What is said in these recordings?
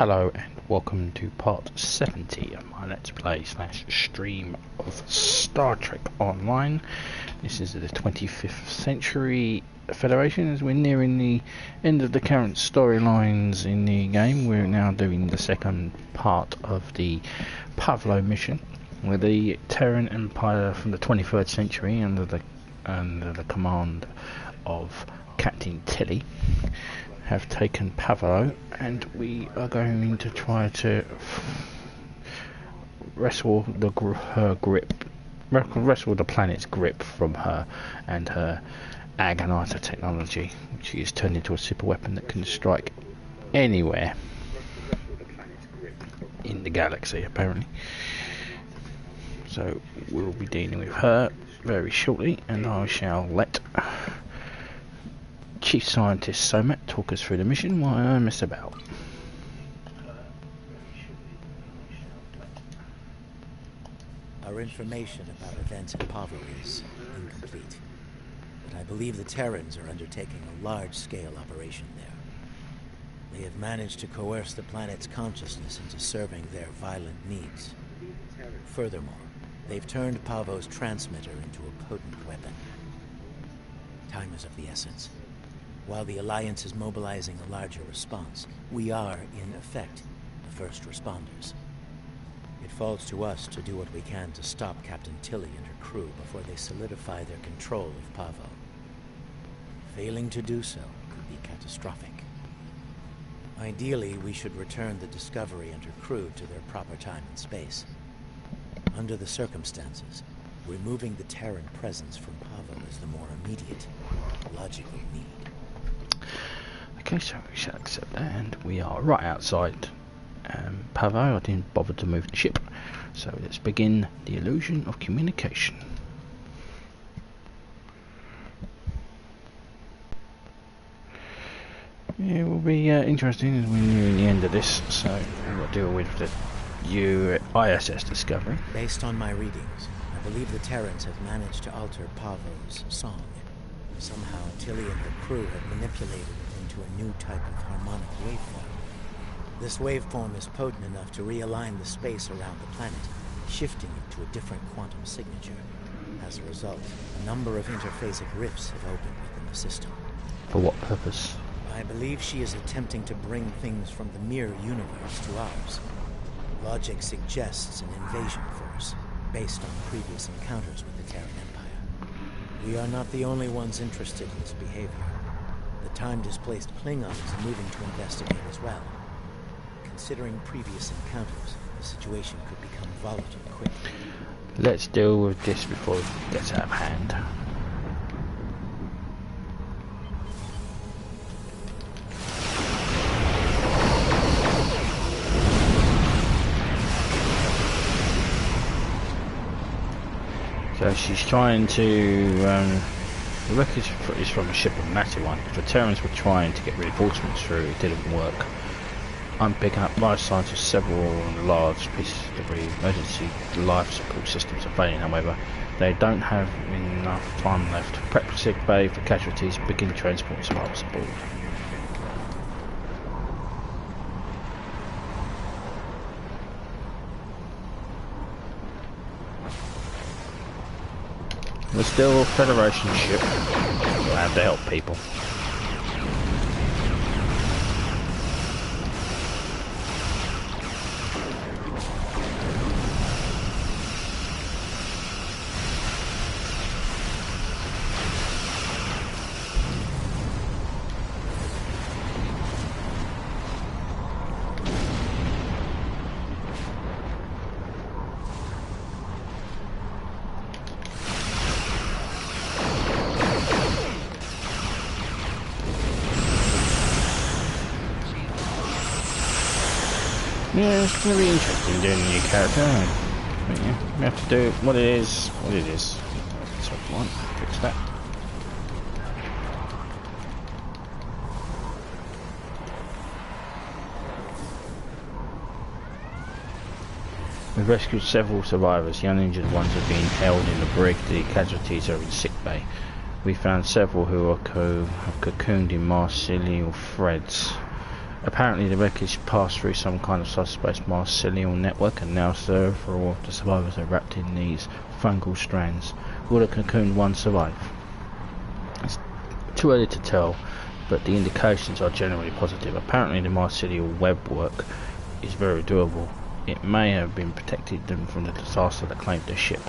Hello and welcome to part 70 of my Let's Play / stream of Star Trek Online. This is the 25th Century Federation. As we're nearing the end of the current storylines in the game, we're now doing the second part of the Pahvo mission, where the Terran Empire from the 23rd century under the command of Captain Tilly have taken Pahvo, and we are going to try to wrestle the planet's grip from her and her Agoniter technology, which is turned into a super weapon that can strike anywhere in the galaxy, apparently. So we'll be dealing with her very shortly, and I shall let Chief Scientist Somat talk us through the mission while I mess about. Our information about events at Pahvo is incomplete, but I believe the Terrans are undertaking a large-scale operation there. They have managed to coerce the planet's consciousness into serving their violent needs. Furthermore, they've turned Pahvo's transmitter into a potent weapon. Time is of the essence. While the Alliance is mobilizing a larger response, we are, in effect, the first responders. It falls to us to do what we can to stop Captain Tilly and her crew before they solidify their control of Pahvo. Failing to do so could be catastrophic. Ideally, we should return the Discovery and her crew to their proper time and space. Under the circumstances, removing the Terran presence from Pahvo is the more immediate, logical need. Okay, so we shall accept that, and we are right outside Pahvo. I didn't bother to move the ship, so let's begin the illusion of communication. Yeah, it will be interesting as we're nearing the end of this, so we've got to deal with the ISS Discovery. Based on my readings, I believe the Terrans have managed to alter Pahvo's song. Somehow, Tilly and her crew have manipulated it into a new type of harmonic waveform. This waveform is potent enough to realign the space around the planet, shifting it to a different quantum signature. As a result, a number of interphasic rifts have opened within the system. For what purpose? I believe she is attempting to bring things from the mirror universe to ours. Logic suggests an invasion force, based on previous encounters with the Terran Empire. We are not the only ones interested in this behavior. The time-displaced Klingons are moving to investigate as well. Considering previous encounters, the situation could become volatile quickly. Let's deal with this before it gets out of hand. So she's trying to, the wreckage is from a ship of a massive one. The Terrans were trying to get reinforcements through, it didn't work. I'm picking up large signs of several large pieces of debris. Emergency life support systems are failing, however. They don't have enough time left. Prep sick bay for casualties, begin transport supplies aboard. We're still a Federation ship. We'll have to help people. Yeah, it's going to be interesting doing a new character. But yeah, we have to do what it is. So if you want, fix that. We've rescued several survivors. The uninjured ones are being held in the brig. The casualties are in sick bay. We found several who are have cocooned in mycelial threads. Apparently the wreckage passed through some kind of subspace mycelial network and now several of the survivors are wrapped in these fungal strands. Will the cocooned one survive? It's too early to tell, but the indications are generally positive. Apparently the mycelial webwork is very durable. It may have been protected them from the disaster that claimed their ship.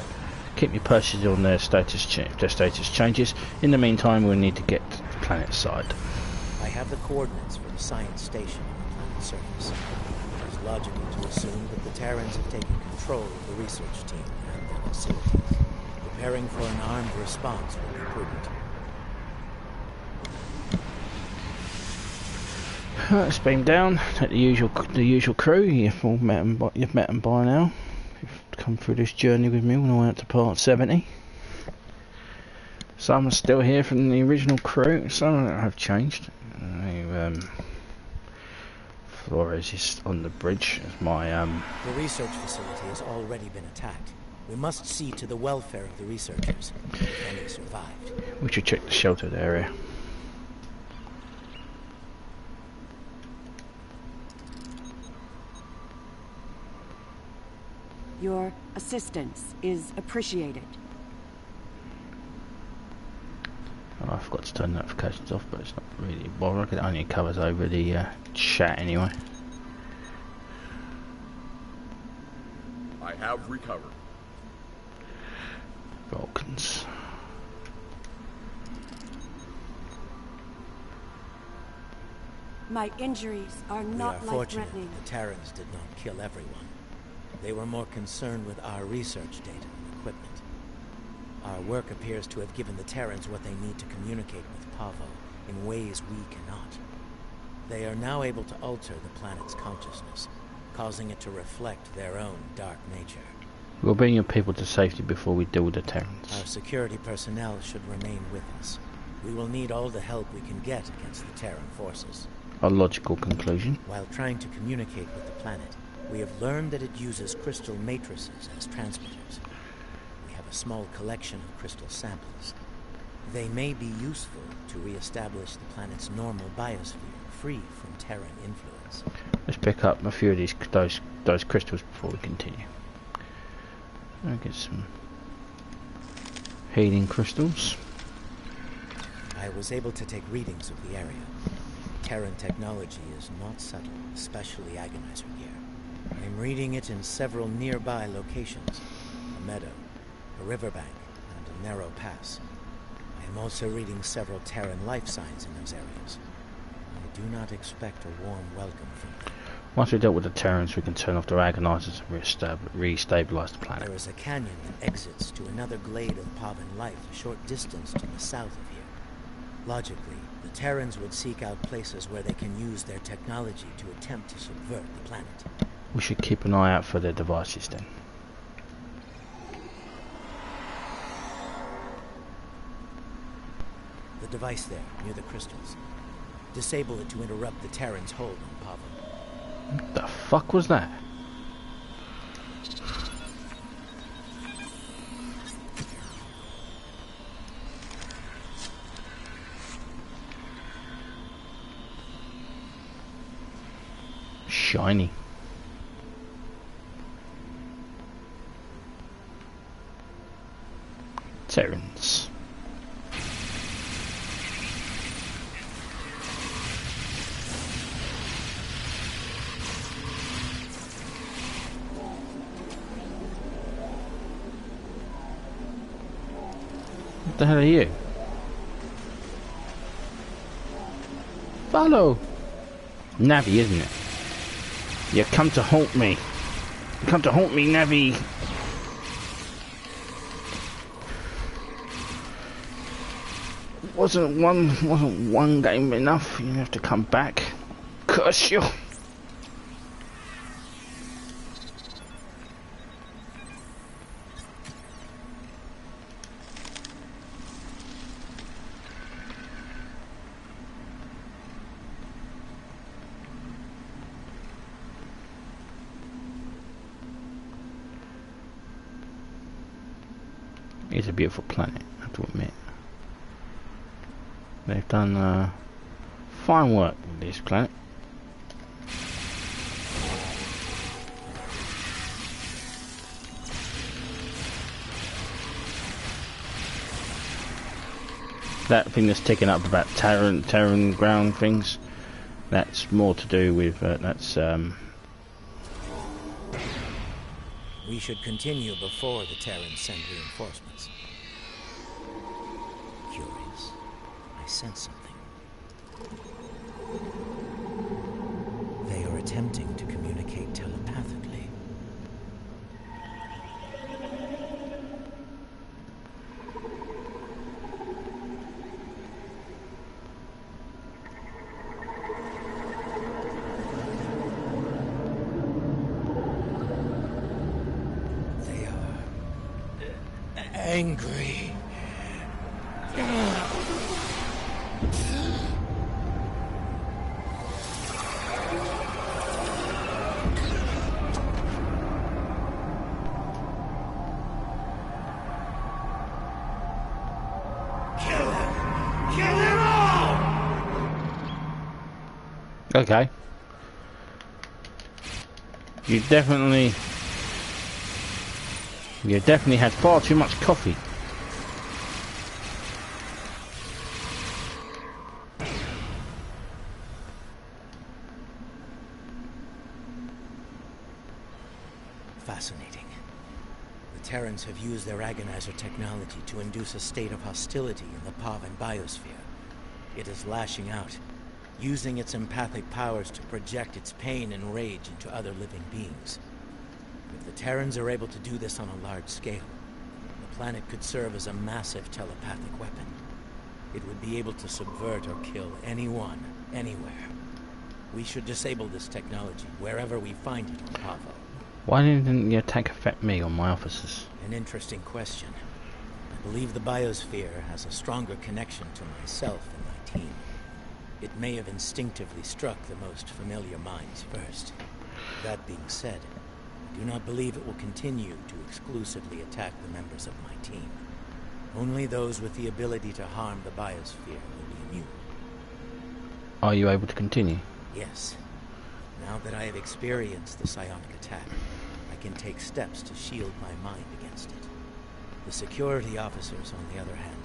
Keep me posted on their status if their status changes. In the meantime, we'll need to get to the planet side. I have the coordinates for the science station on the planet's surface. It is logical to assume that the Terrans have taken control of the research team and their facilities. Preparing for an armed response will be prudent. Let's beam down. Take the usual crew. You've met them by now. You've come through this journey with me all the way up to part 70. Some are still here from the original crew. Some have changed. Flores is on the bridge as my The research facility has already been attacked. We must see to the welfare of the researchers. If any survived. We should check the sheltered area. Your assistance is appreciated. Oh, I forgot to turn notifications off, but it's not really bothering. It only covers over the chat anyway. I have recovered. Vulcans. My injuries are not We are fortunate life-threatening. the Terrans did not kill everyone. They were more concerned with our research data and equipment. Our work appears to have given the Terrans what they need to communicate with Pahvo in ways we cannot. They are now able to alter the planet's consciousness, causing it to reflect their own dark nature. We'll bring your people to safety before we deal with the Terrans. Our security personnel should remain with us. We will need all the help we can get against the Terran forces. A logical conclusion. While trying to communicate with the planet, we have learned that it uses crystal matrices as transmitters. We have a small collection of crystal samples. They may be useful to re-establish the planet's normal biosphere, free from Terran influence. Let's pick up a few of those crystals before we continue. I'll get some healing crystals. I was able to take readings of the area. Terran technology is not subtle, especially agonizer gear. I'm reading it in several nearby locations. A meadow, a riverbank, and a narrow pass. I am also reading several Terran life signs in those areas. I do not expect a warm welcome from them. Once we've dealt with the Terrans, we can turn off the agonizers and re-stabilize the planet. There is a canyon that exits to another glade of Pavan life a short distance to the south of here. Logically, the Terrans would seek out places where they can use their technology to attempt to subvert the planet. We should keep an eye out for their devices then. The device there, near the crystals. Disable it to interrupt the Terrans' hold on Pahvo. What the fuck was that? Shiny. Terrans. What the hell are you? Follow! Navi, isn't it? You come to haunt me. You come to haunt me, Navi. Wasn't one game enough? You have to come back. Curse you! It's a beautiful planet, I have to admit. They've done fine work with this planet. That thing that's ticking up about Terran ground things, that's more to do with, We should continue before the Terrans send reinforcements. Curious. I sense something. They are attempting to communicate telepathically. Angry. Kill them all! Okay. You definitely had far too much coffee. Fascinating. The Terrans have used their agonizer technology to induce a state of hostility in the Pahvo biosphere. It is lashing out, using its empathic powers to project its pain and rage into other living beings. If the Terrans are able to do this on a large scale, the planet could serve as a massive telepathic weapon. It would be able to subvert or kill anyone, anywhere. We should disable this technology wherever we find it on Pahvo. Why didn't the attack affect me or my officers? An interesting question. I believe the biosphere has a stronger connection to myself and my team. It may have instinctively struck the most familiar minds first. That being said, I do not believe it will continue to exclusively attack the members of my team. Only those with the ability to harm the biosphere will be immune. Are you able to continue? Yes. Now that I have experienced the psionic attack, I can take steps to shield my mind against it. The security officers, on the other hand,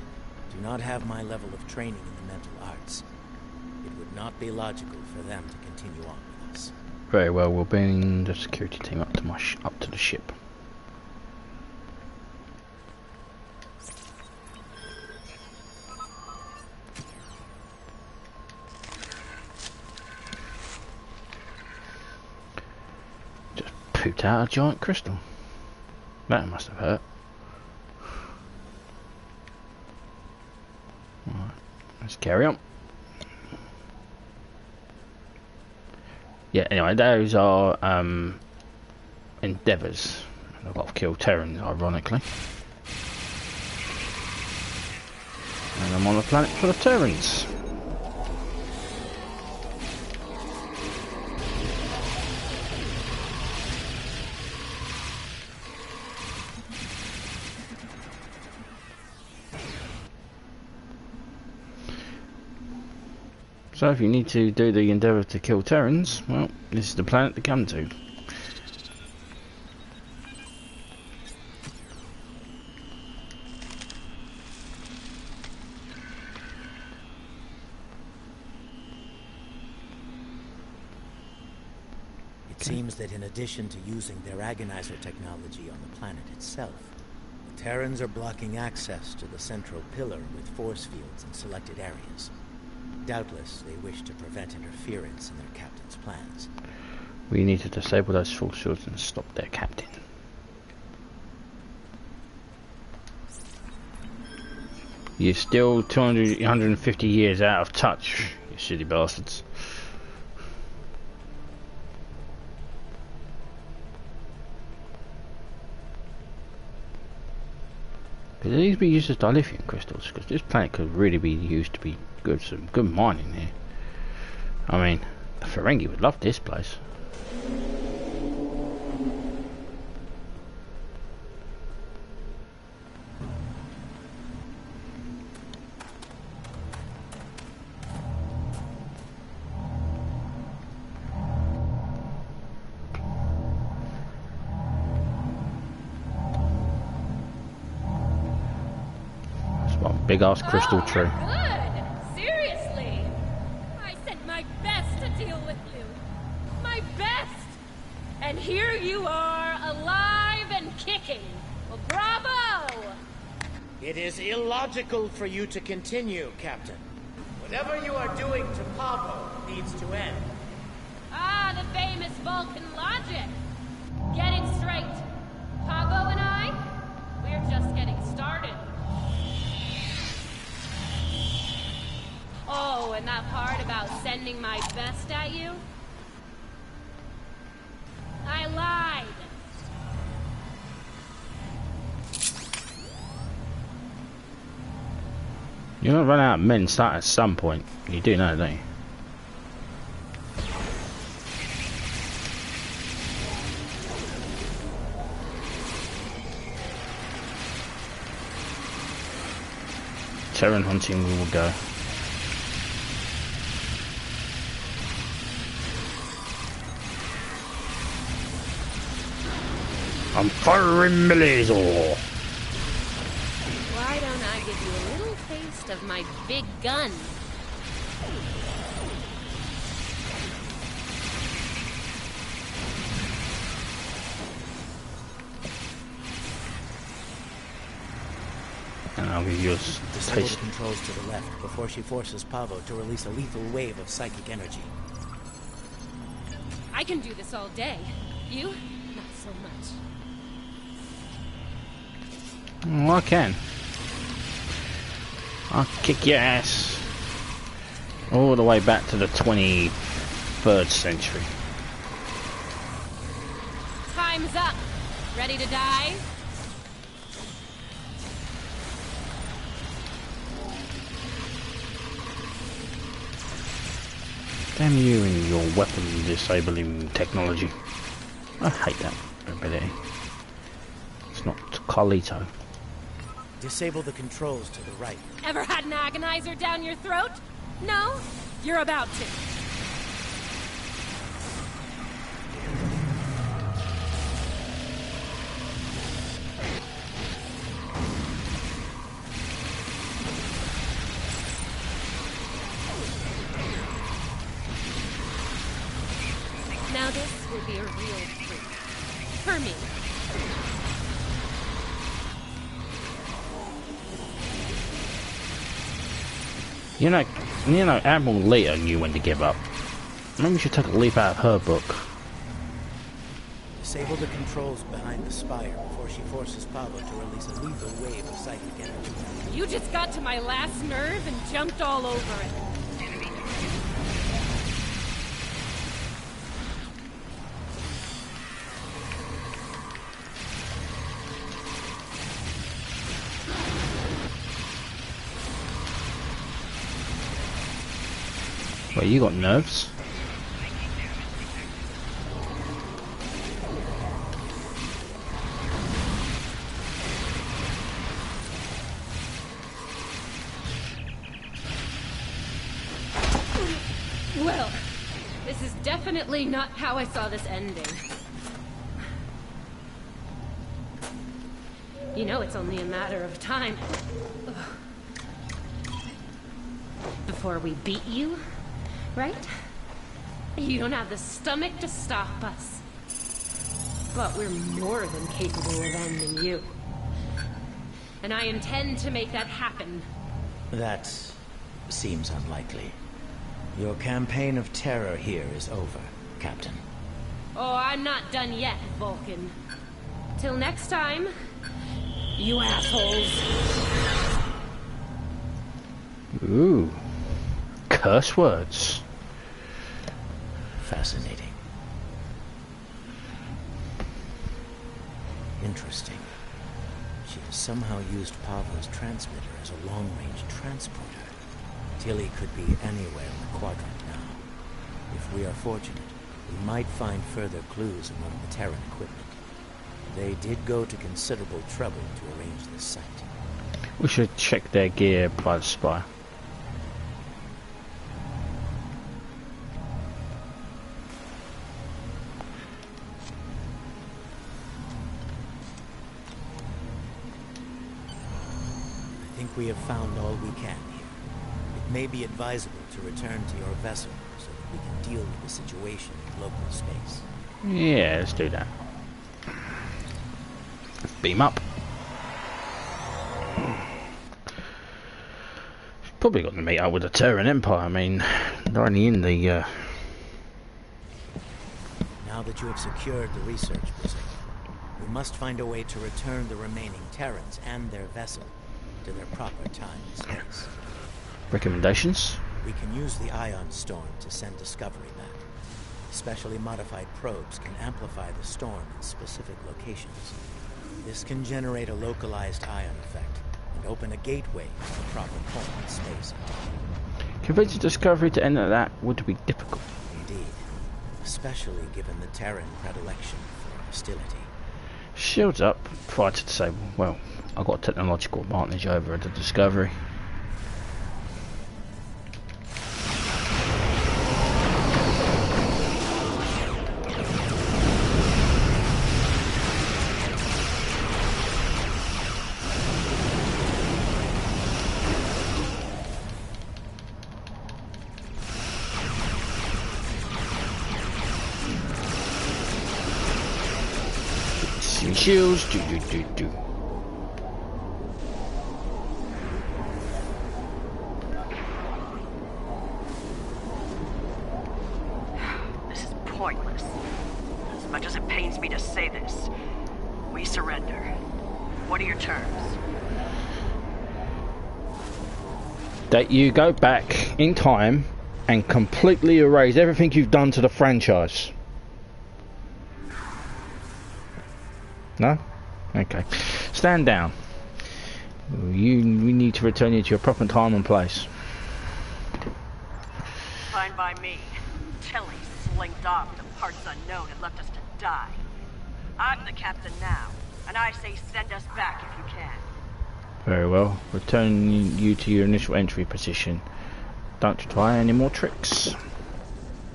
do not have my level of training in the mental arts. It would not be logical for them to continue on with us. Very well, we'll bring the security team up to the ship. Just pooped out a giant crystal. That must have hurt. Alright, let's carry on. Yeah, anyway, those are endeavours. I've got to kill Terrans, ironically. And I'm on a planet full of Terrans. So if you need to do the endeavour to kill Terrans, well, this is the planet to come to. It seems that in addition to using their agonizer technology on the planet itself, the Terrans are blocking access to the central pillar with force fields in selected areas. Doubtless, they wish to prevent interference in their captain's plans. We need to disable those force fields and stop their captain. You're still 150 years out of touch, you silly bastards. Could these be used as dilithium crystals? Because this planet could really be used to be some good mining here. I mean, the Ferengi would love this place. That's what Big ass crystal tree. Good. Seriously. I sent my best to deal with you. My best. And here you are, alive and kicking. Well, bravo! It is illogical for you to continue, Captain. Whatever you are doing to Pahvo needs to end. Ah, the famous Vulcan logic. Get it straight. Pahvo and I, we're just getting started. Oh, and that part about sending my best at you? I lied. You're gonna run out of men start at some point. You do know, don't you? Terran hunting we will go. I'm firing my laser. Why don't I give you a little taste of my big gun? And I'll give you a Disable taste. the controls to the left before she forces Pahvo to release a lethal wave of psychic energy. I can do this all day. You? Not so much. Oh, I can. I'll kick your ass all the way back to the 23rd century. Time's up. Ready to die? Damn you and your weapon disabling technology. I hate that ability. It's not Carlito. Disable the controls to the right. Ever had an agonizer down your throat? No? You're about to. Now this will be a real treat. For me. You know, Admiral Leto knew when to give up. Maybe we should take a leaf out of her book. Disable the controls behind the spire before she forces Pahvo to release a lethal wave of psychic energy. You just got to my last nerve and jumped all over it. Wait, you got nerves? Well, this is definitely not how I saw this ending. You know it's only a matter of time. Before we beat you, right? You don't have the stomach to stop us. But we're more than capable of ending you. And I intend to make that happen. That seems unlikely. Your campaign of terror here is over, Captain. Oh, I'm not done yet, Vulcan. Till next time, you assholes. Ooh. Curse words. Fascinating. Interesting. She has somehow used Pahvo's transmitter as a long-range transporter. Tilly could be anywhere in the quadrant now. If we are fortunate, we might find further clues among the Terran equipment. They did go to considerable trouble to arrange this site. We should check their gear by the spire. I think we have found all we can here. It may be advisable to return to your vessel so that we can deal with the situation in local space. Yeah, let's do that. Beam up. Probably got to meet up with the Terran Empire. I mean, they're only in the... Now that you have secured the research preserve, we must find a way to return the remaining Terrans and their vessel to their proper time and space. Recommendations? We can use the ion storm to send Discovery back. Specially modified probes can amplify the storm in specific locations. This can generate a localized ion effect and open a gateway to the proper point in space. Convincing Discovery to enter that would be difficult. Indeed, especially given the Terran predilection for hostility. Shields up, fighter to say, well, I've got a technological advantage over the Discovery. Shields, do. This is pointless. As much as it pains me to say this, we surrender. What are your terms? That you go back in time and completely erase everything you've done to the franchise. No? Okay. Stand down. We need to return you to your proper time and place. Fine by me. Tilly slinked off to parts unknown and left us to die. I'm the captain now, and I say send us back if you can. Very well. Return you to your initial entry position. Don't try any more tricks.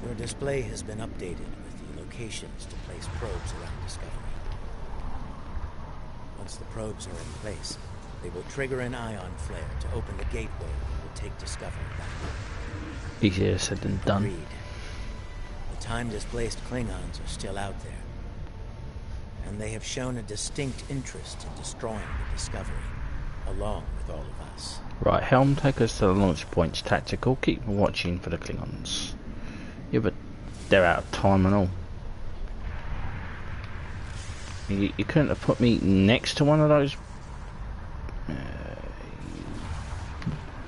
Your display has been updated with the locations to place probes around Discovery. Once the probes are in place, they will trigger an ion flare to open the gateway that will take Discovery back. Easier said than done. Agreed. The time-displaced Klingons are still out there, and they have shown a distinct interest in destroying the Discovery, along with all of us. Right, Helm, take us to the launch points. Tactical, keep watching for the Klingons. Yeah, but they're out of time and all. You couldn't have put me next to one of those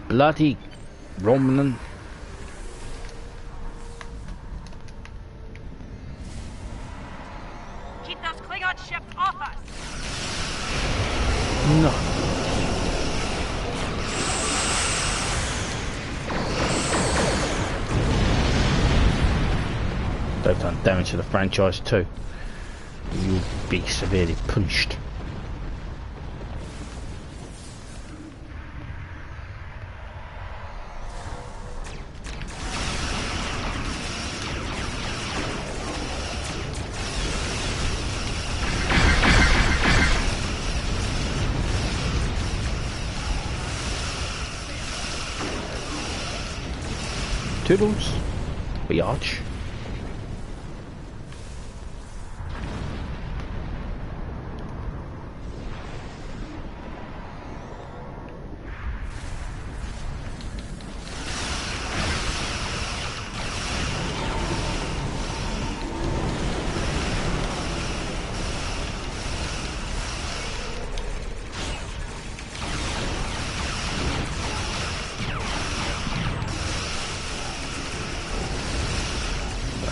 bloody Romulan. Keep those Klingon ships off us! No. They've done damage to the franchise too. You'll be severely punched. Toodles, biatch.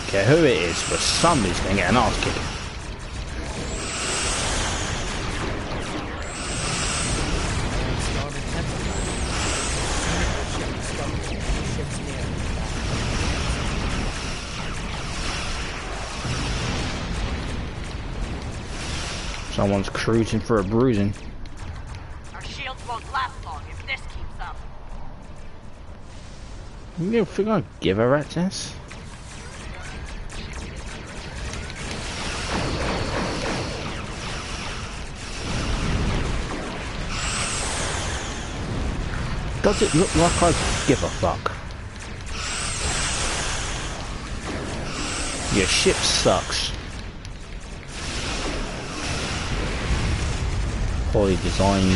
Care who it is, but somebody's going to get an arse kicking. Someone's cruising for a bruising. Our shields won't last long if this keeps up. You think I'll give a rat's ass? Does it look like I give a fuck? Your ship sucks. Poorly designed,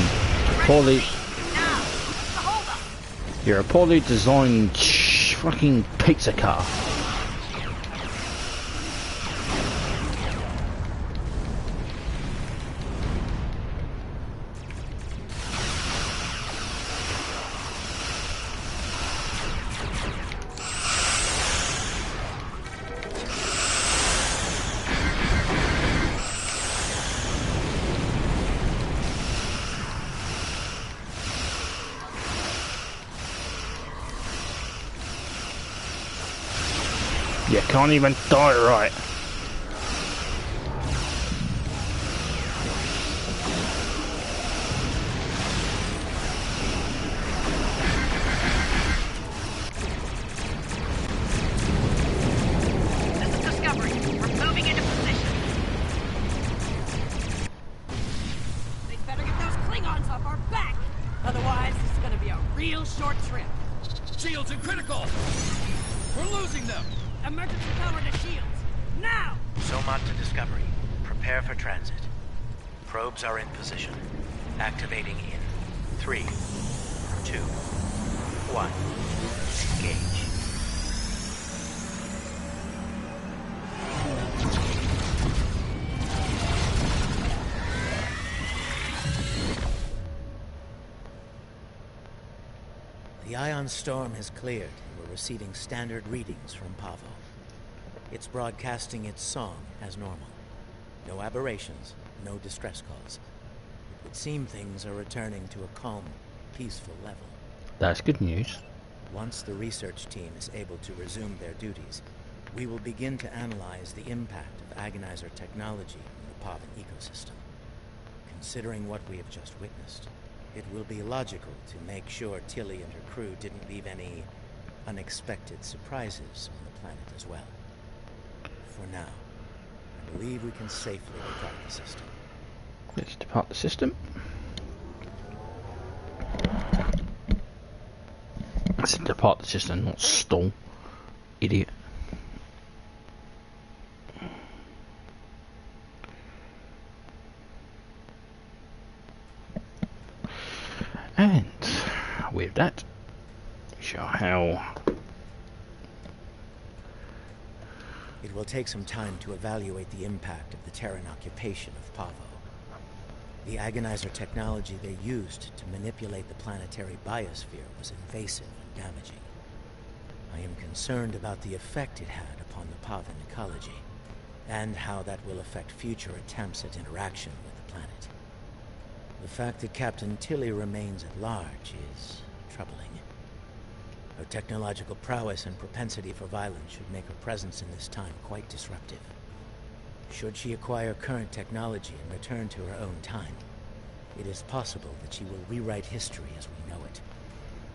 you're a poorly designed fucking pizza car. You can't even die right. This is Discovery. We're moving into position. They better get those Klingons off our back. Otherwise, this is gonna be a real short trip. Shields are critical! We're losing them! Emergency power to shields. Now! Somat to Discovery. Prepare for transit. Probes are in position. Activating in 3, 2, 1. Engage. The ion storm has cleared, and we're receiving standard readings from Pahvo. It's broadcasting its song as normal. No aberrations, no distress calls. It would seem things are returning to a calm, peaceful level. That's good news. Once the research team is able to resume their duties, we will begin to analyze the impact of agonizer technology on the Pahvan ecosystem. Considering what we have just witnessed, it will be logical to make sure Tilly and her crew didn't leave any unexpected surprises on the planet as well. For now, I believe we can safely depart the system. Let's depart the system. Let's depart the system, not stall. Idiot. And with that, show how it will take some time to evaluate the impact of the Terran occupation of Pahvo. The agonizer technology they used to manipulate the planetary biosphere was invasive and damaging. I am concerned about the effect it had upon the Pahvan ecology, and how that will affect future attempts at interaction with the planet. The fact that Captain Tilly remains at large is troubling. Her technological prowess and propensity for violence should make her presence in this time quite disruptive. Should she acquire current technology and return to her own time, it is possible that she will rewrite history as we know it,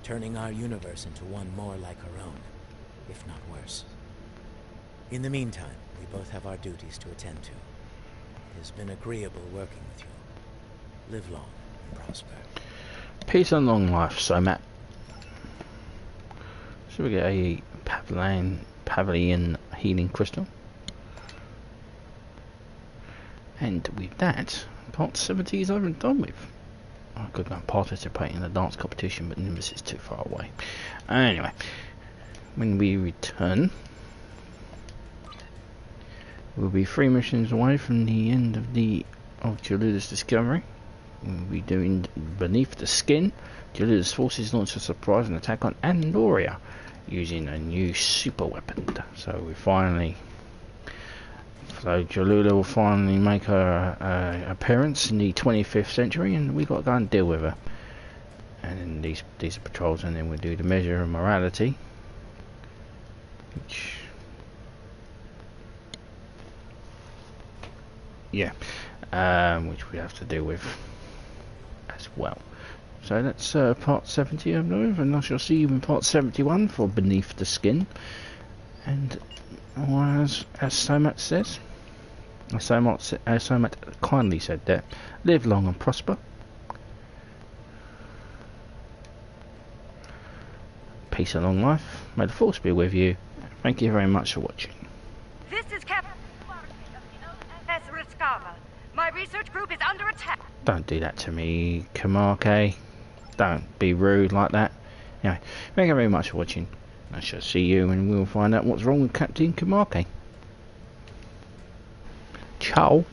turning our universe into one more like her own, if not worse. In the meantime, we both have our duties to attend to. It has been agreeable working with you. Live long and prosper. peace and long life, Somat. So we get a Pavilion healing crystal. And with that, part 70 is over and done with. I could go and participate in the dance competition, but Nimbus is too far away. Anyway, when we return, we'll be 3 missions away from the end of Jalula's discovery. We'll be doing Beneath the Skin. Jalula's forces launch a surprising attack on Andoria using a new super weapon. So Jalula will finally make her appearance in the 25th century, and we got to go and deal with her. And then these are patrols, and then we'll do the measure of morality, which we have to deal with as well. So that's part 70 of Move, and I shall see you in part 71 for Beneath the Skin. And as Somat says, as Somat kindly said that, live long and prosper. peace and long life. May the force be with you. Thank you very much for watching. This is Captain Riskava. My research group is under attack. Don't do that to me, Kamake. Don't be rude like that. Anyway, thank you very much for watching. I shall see you and we'll find out what's wrong with Captain Kamake. Ciao.